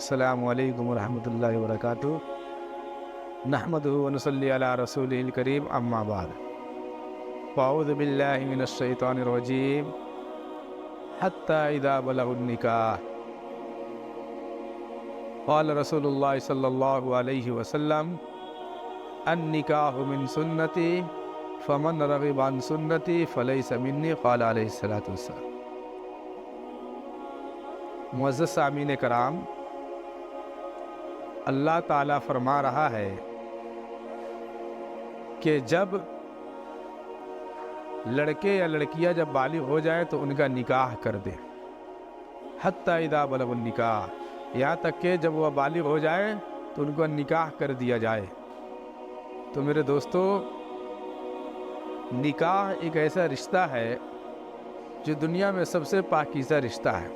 السلام علیکم ورحمۃ اللہ وبرکاتہ۔ نحمدہ ونصلی علی رسولہ الکریم، اما بعد، فاعوذ باللہ من الشیطان الرجیم، حتی اذا بلغوا النکاح، قال رسول اللہ صلی اللہ علیہ وسلم، النکاح من سنتی فمن رغب عن سنتی فلیس منی، قال علیہ الصلاۃ والسلام۔ معزز سامعین کرام، اللہ تعالیٰ فرما رہا ہے کہ جب لڑکے یا لڑکیاں جب بالغ ہو جائیں تو ان کا نکاح کر دیں۔ حتی اذا بلغوا النکاح، یہاں تک کہ جب وہ بالغ ہو جائیں تو ان کو نکاح کر دیا جائے۔ تو میرے دوستو، نکاح ایک ایسا رشتہ ہے جو دنیا میں سب سے پاکیزہ رشتہ ہے،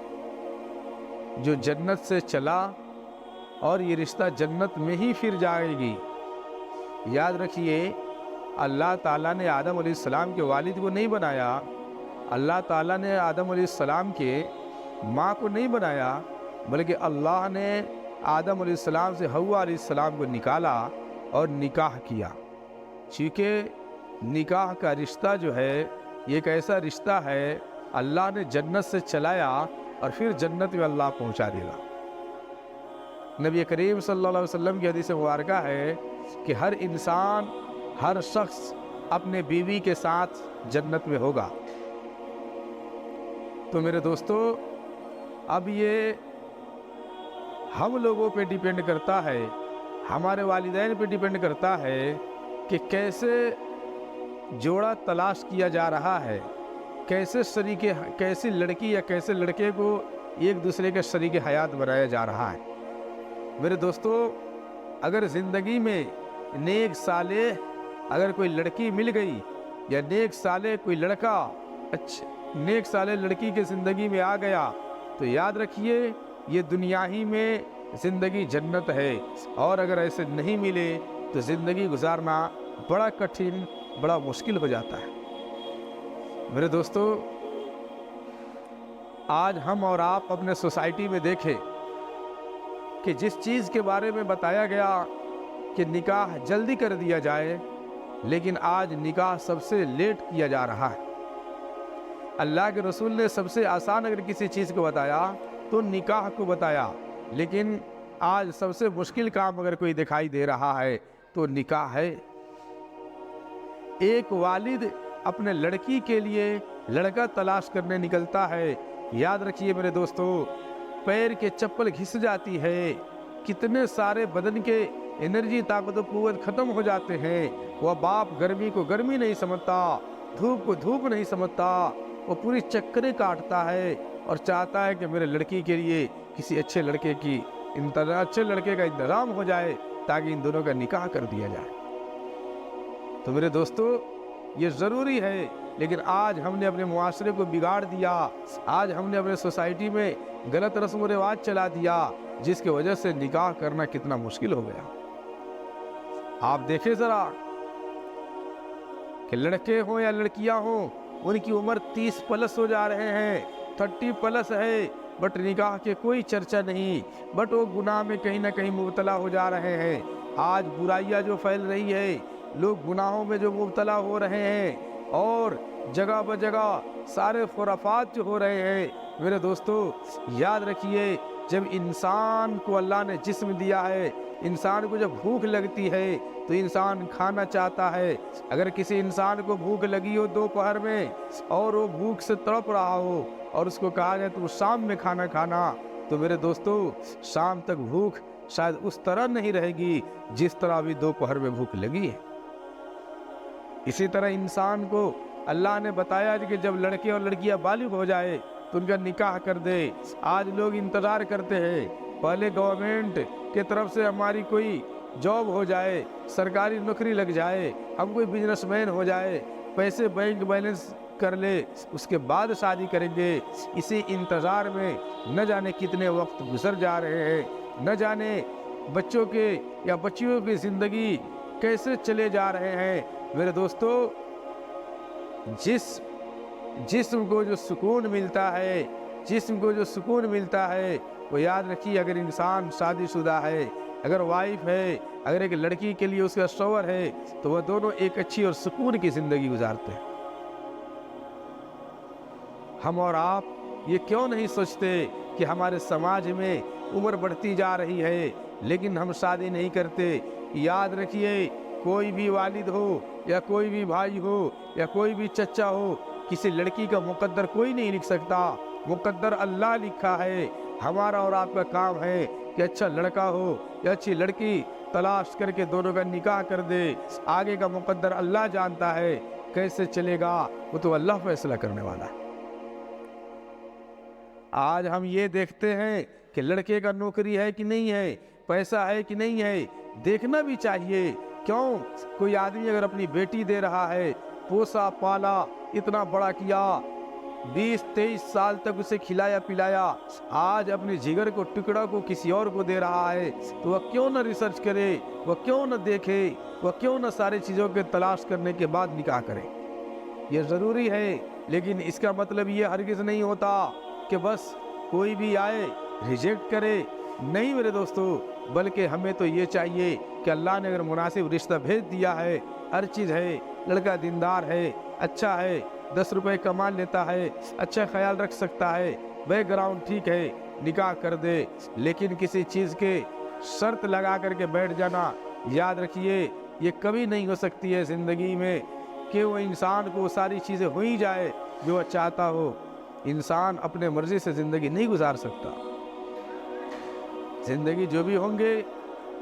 جو جنت سے چلا اور یہ رشتہ جنت میں ہی پھر جائے گی۔ یاد رکھیے، اللہ تعالیٰ نے آدم علیہ السلام کے والد کو نہیں بنایا، اللہ تعالیٰ نے آدم علیہ السلام کے ماں کو نہیں بنایا، بلکہ اللہ نے آدم علیہ السلام سے حوا علیہ السلام کو نکالا اور نکاح کیا۔ چونکہ نکاح کا رشتہ جو ہے یہ ایک ایسا رشتہ ہے، اللہ نے جنت سے چلایا اور پھر جنت میں اللہ پہنچا دے گا۔ نبی کریم صلی اللہ علیہ وسلم کی حدیث مبارکہ ہے کہ ہر انسان، ہر شخص اپنے بیوی کے ساتھ جنت میں ہوگا۔ تو میرے دوستو، اب یہ ہم لوگوں پہ ڈیپینڈ کرتا ہے، ہمارے والدین پہ ڈیپینڈ کرتا ہے کہ کیسے جوڑا تلاش کیا جا رہا ہے، کیسی لڑکی یا کیسے لڑکے کو ایک دوسرے کے شریک حیات بنایا جا رہا ہے۔ میرے دوستو، اگر زندگی میں نیک صالح اگر کوئی لڑکی مل گئی یا نیک صالح کوئی لڑکا نیک صالح لڑکی کے زندگی میں آ گیا تو یاد رکھیے یہ دنیا ہی میں زندگی جنت ہے، اور اگر ایسے نہیں ملے تو زندگی گزارنا بڑا کٹھن، بڑا مشکل ہو جاتا ہے۔ میرے دوستو، آج ہم اور آپ اپنے سوسائٹی میں دیکھیں کہ جس چیز کے بارے میں بتایا گیا کہ نکاح جلدی کر دیا جائے، لیکن آج نکاح سب سے لیٹ کیا جا رہا ہے۔ اللہ کے رسول نے سب سے آسان اگر کسی چیز کو بتایا تو نکاح کو بتایا، لیکن آج سب سے مشکل کام اگر کوئی دکھائی دے رہا ہے تو نکاح ہے۔ ایک والد اپنے لڑکی کے لیے لڑکا تلاش کرنے نکلتا ہے، یاد رکھیے میرے دوستو، پیر کے چپل گھس جاتی ہے، کتنے سارے بدن کے انرجی، طاقت و قوت ختم ہو جاتے ہیں۔ وہ باپ گرمی کو گرمی نہیں سمجھتا، دھوپ کو دھوپ نہیں سمجھتا، وہ پوری چکریں کاٹتا ہے اور چاہتا ہے کہ میرے لڑکی کے لیے کسی اچھے لڑکے کا انتظام ہو جائے تاکہ ان دونوں کا نکاح کر دیا جائے۔ تو میرے دوستو، یہ ضروری ہے، لیکن آج ہم نے اپنے معاشرے کو بگاڑ دیا، آج ہم نے اپنے سوسائٹی میں غلط رسم و رواج چلا دیا، جس کی وجہ سے نکاح کرنا کتنا مشکل ہو گیا۔ آپ دیکھیں ذرا کہ لڑکے ہوں یا لڑکیاں ہوں، ان کی عمر 30 پلس ہو جا رہے ہیں، 30 پلس ہے، بٹ نکاح کے کوئی چرچا نہیں، بٹ وہ گناہ میں کہیں نہ کہیں مبتلا ہو جا رہے ہیں۔ آج برائیاں جو پھیل رہی ہے، لوگ گناہوں میں جو مبتلا ہو رہے ہیں، اور جگہ بجگہ سارے خرافات جو ہو رہے ہیں، میرے دوستو یاد رکھیے، جب انسان کو اللہ نے جسم دیا ہے، انسان کو جب بھوک لگتی ہے تو انسان کھانا چاہتا ہے۔ اگر کسی انسان کو بھوک لگی ہو دوپہر میں اور وہ بھوک سے تڑپ رہا ہو اور اس کو کہا جائے تو شام میں کھانا کھانا، تو میرے دوستو شام تک بھوک شاید اس طرح نہیں رہے گی جس طرح ابھی دوپہر میں بھوک لگی ہے۔ اسی طرح انسان کو اللہ نے بتایا کہ جب لڑکے اور لڑکیاں بالغ ہو جائے تو ان کا نکاح کر دے۔ آج لوگ انتظار کرتے ہیں پہلے گورنمنٹ کے طرف سے ہماری کوئی جاب ہو جائے، سرکاری نوکری لگ جائے، ہم کوئی بزنس مین ہو جائے، پیسے بینک بیلنس کر لے، اس کے بعد شادی کریں گے۔ اسی انتظار میں نہ جانے کتنے وقت گزر جا رہے ہیں، نہ جانے بچوں کے یا بچیوں کی زندگی کیسے چلے جا رہے ہیں۔ میرے دوستو، جسم کو جو سکون ملتا ہے، وہ یاد رکھیے اگر انسان شادی شدہ ہے، اگر وائف ہے، اگر ایک لڑکی کے لیے اس کا شوہر ہے، تو وہ دونوں ایک اچھی اور سکون کی زندگی گزارتے ہیں۔ ہم اور آپ یہ کیوں نہیں سوچتے کہ ہمارے سماج میں عمر بڑھتی جا رہی ہے لیکن ہم شادی نہیں کرتے؟ یاد رکھیے کوئی بھی والد ہو یا کوئی بھی بھائی ہو یا کوئی بھی چچا ہو، کسی لڑکی کا مقدر کوئی نہیں لکھ سکتا، مقدر اللہ لکھا ہے۔ ہمارا اور آپ کا کام ہے کہ اچھا لڑکا ہو یا اچھی لڑکی تلاش کر کے دونوں کا نکاح کر دے۔ آگے کا مقدر اللہ جانتا ہے، کیسے چلے گا وہ تو اللہ فیصلہ کرنے والا ہے۔ آج ہم یہ دیکھتے ہیں کہ لڑکے کا نوکری ہے کہ نہیں ہے، پیسہ ہے کہ نہیں ہے، دیکھنا بھی چاہیے۔ کیوں؟ کوئی آدمی اگر اپنی بیٹی دے رہا ہے، پوسا پالا، اتنا بڑا کیا، 20-23 سال تک اسے کھلایا پلایا، آج اپنے جگر کو ٹکڑا کو کسی اور کو دے رہا ہے، تو وہ کیوں نہ ریسرچ کرے، وہ کیوں نہ دیکھے، وہ کیوں نہ ساری چیزوں کے تلاش کرنے کے بعد نکاح کرے؟ یہ ضروری ہے، لیکن اس کا مطلب یہ ہرگز نہیں ہوتا کہ بس کوئی بھی آئے ریجیکٹ کرے۔ نہیں میرے دوستو، بلکہ ہمیں تو یہ چاہیے کہ اللہ نے اگر مناسب رشتہ بھیج دیا ہے، ہر چیز ہے، لڑکا دیندار ہے، اچھا ہے، 10 روپے کما لیتا ہے، اچھا خیال رکھ سکتا ہے، بیک گراؤنڈ ٹھیک ہے، نکاح کر دے۔ لیکن کسی چیز کے شرط لگا کر کے بیٹھ جانا، یاد رکھیے یہ کبھی نہیں ہو سکتی ہے زندگی میں کہ وہ انسان کو ساری چیزیں ہو ہی جائے جو وہ چاہتا ہو۔ انسان اپنے مرضی سے زندگی نہیں گزار سکتا، زندگی جو بھی ہوں گے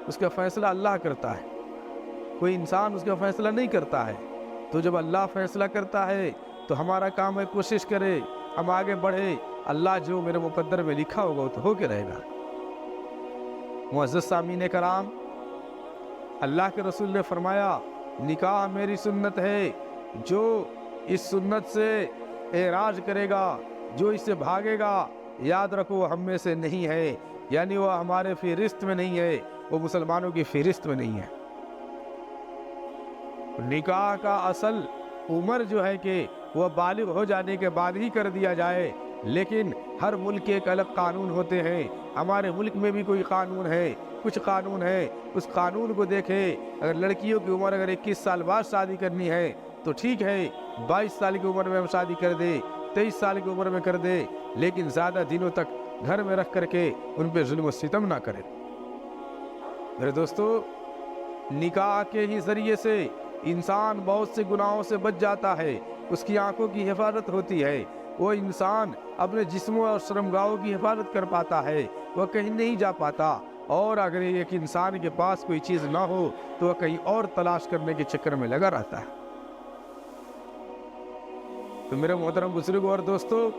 اس کا فیصلہ اللہ کرتا ہے، کوئی انسان اس کا فیصلہ نہیں کرتا ہے۔ تو جب اللہ فیصلہ کرتا ہے تو ہمارا کام ہے کوشش کرے، ہم آگے بڑھے، اللہ جو میرے مقدر میں لکھا ہوگا وہ تو ہو کے رہے گا۔ معزز سامعین کرام، اللہ کے رسول نے فرمایا نکاح میری سنت ہے، جو اس سنت سے اعراض کرے گا، جو اس سے بھاگے گا، یاد رکھو وہ ہم میں سے نہیں ہے، یعنی وہ ہمارے فہرست میں نہیں ہے، وہ مسلمانوں کی فہرست میں نہیں ہے۔ نکاح کا اصل عمر جو ہے کہ وہ بالغ ہو جانے کے بعد ہی کر دیا جائے، لیکن ہر ملک کے ایک الگ قانون ہوتے ہیں۔ ہمارے ملک میں بھی کوئی قانون ہے، کچھ قانون ہے، اس قانون کو دیکھے۔ اگر لڑکیوں کی عمر اگر 21 سال بعد شادی کرنی ہے تو ٹھیک ہے، 22 سال کی عمر میں ہم شادی کر دے، 23 سال کی عمر میں کر دے، لیکن زیادہ دنوں تک گھر میں رکھ کر کے ان پہ ظلم و ستم نہ کرے۔ میرے دوستو، نکاح کے ہی ذریعے سے انسان بہت سے گناہوں سے بچ جاتا ہے، اس کی آنکھوں کی حفاظت ہوتی ہے، وہ انسان اپنے جسموں اور شرمگاہوں کی حفاظت کر پاتا ہے، وہ کہیں نہیں جا پاتا۔ اور اگر ایک انسان کے پاس کوئی چیز نہ ہو تو وہ کہیں اور تلاش کرنے کے چکر میں لگا رہتا ہے۔ تو میرے محترم بزرگوں اور دوستو،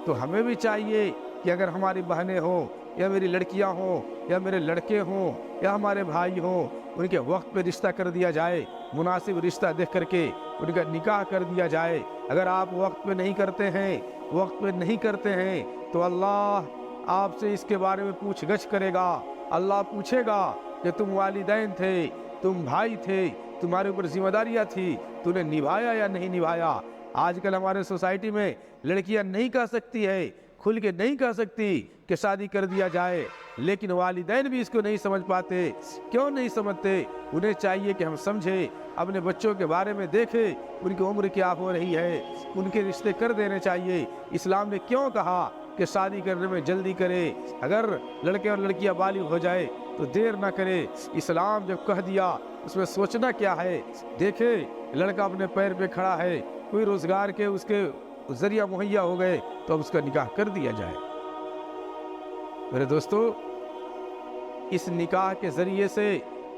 تو ہمیں بھی چاہیے کہ اگر ہماری بہنیں ہوں یا میری لڑکیاں ہوں یا میرے لڑکے ہوں یا ہمارے بھائی ہوں، ان کے وقت پہ رشتہ کر دیا جائے، مناسب رشتہ دیکھ کر کے ان کا نکاح کر دیا جائے۔ اگر آپ وقت پہ نہیں کرتے ہیں، وقت پہ نہیں کرتے ہیں، تو اللہ آپ سے اس کے بارے میں پوچھ گچھ کرے گا۔ اللہ پوچھے گا کہ تم والدین تھے، تم بھائی تھے، تمہارے اوپر ذمہ داریاں تھی، تو نے نبھایا یا نہیں نبھایا؟ آج کل ہمارے سوسائٹی میں لڑکیاں نہیں کہہ سکتی ہے، کھل کے نہیں کہہ سکتی کہ شادی کر دیا جائے، لیکن والدین بھی اس کو نہیں سمجھ پاتے۔ کیوں نہیں سمجھتے؟ انہیں چاہیے کہ ہم سمجھیں، اپنے بچوں کے بارے میں دیکھیں، ان کی عمر کیا ہو رہی ہے، ان کے رشتے کر دینے چاہیے۔ اسلام نے کیوں کہا کہ شادی کرنے میں جلدی کرے؟ اگر لڑکے اور لڑکیاں بالغ ہو جائے تو دیر نہ کرے۔ اسلام جب کہہ دیا اس میں سوچنا کیا ہے؟ دیکھے لڑکا اپنے پیر پہ کھڑا ہے، کوئی روزگار کے اس کے ذریعہ مہیا ہو گئے تو اب اس کا نکاح کر دیا جائے۔ میرے دوستو، اس نکاح کے ذریعے سے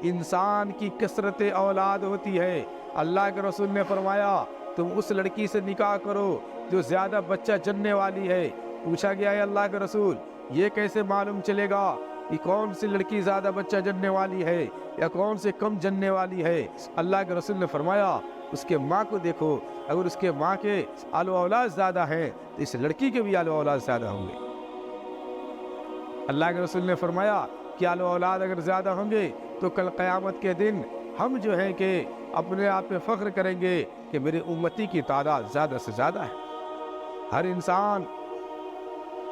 انسان کی کثرت اولاد ہوتی ہے۔ اللہ کے رسول نے فرمایا تم اس لڑکی سے نکاح کرو جو زیادہ بچہ جننے والی ہے۔ پوچھا گیا ہے اللہ کے رسول یہ کیسے معلوم چلے گا کہ کون سی لڑکی زیادہ بچہ جننے والی ہے یا کون سے کم جننے والی ہے؟ اللہ کے رسول نے فرمایا اس کے ماں کو دیکھو، اگر اس کے ماں کے آل و اولاد زیادہ ہیں تو اس لڑکی کے بھی آل و اولاد زیادہ ہوں گے۔ اللہ کے رسول نے فرمایا کہ آل و اولاد اگر زیادہ ہوں گے تو کل قیامت کے دن ہم جو ہیں کہ اپنے آپ پہ فخر کریں گے کہ میری امتی کی تعداد زیادہ سے زیادہ ہے۔ ہر انسان